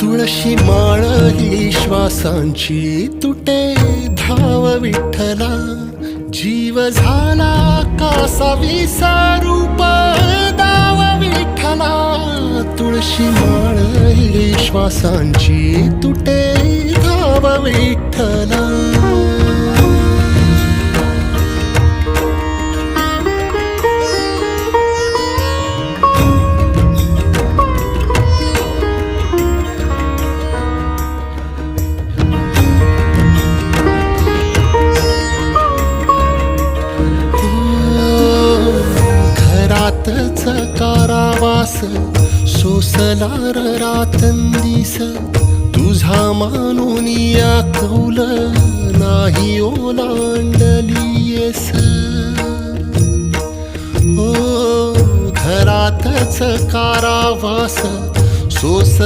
तुळशी माळ ही श्वासांची तुटे धाव विठ्ठला, जीव झाला कासा विसारूप दाव विठ्ठला. तुळशी माळ ही श्वासांची तुटे धाव विठ्ठला. घरातच कारावास सोसलार रातंदिस, तुझा मानून या कौल नाही ओलांडलीयस. हो घरातच कारावास सोस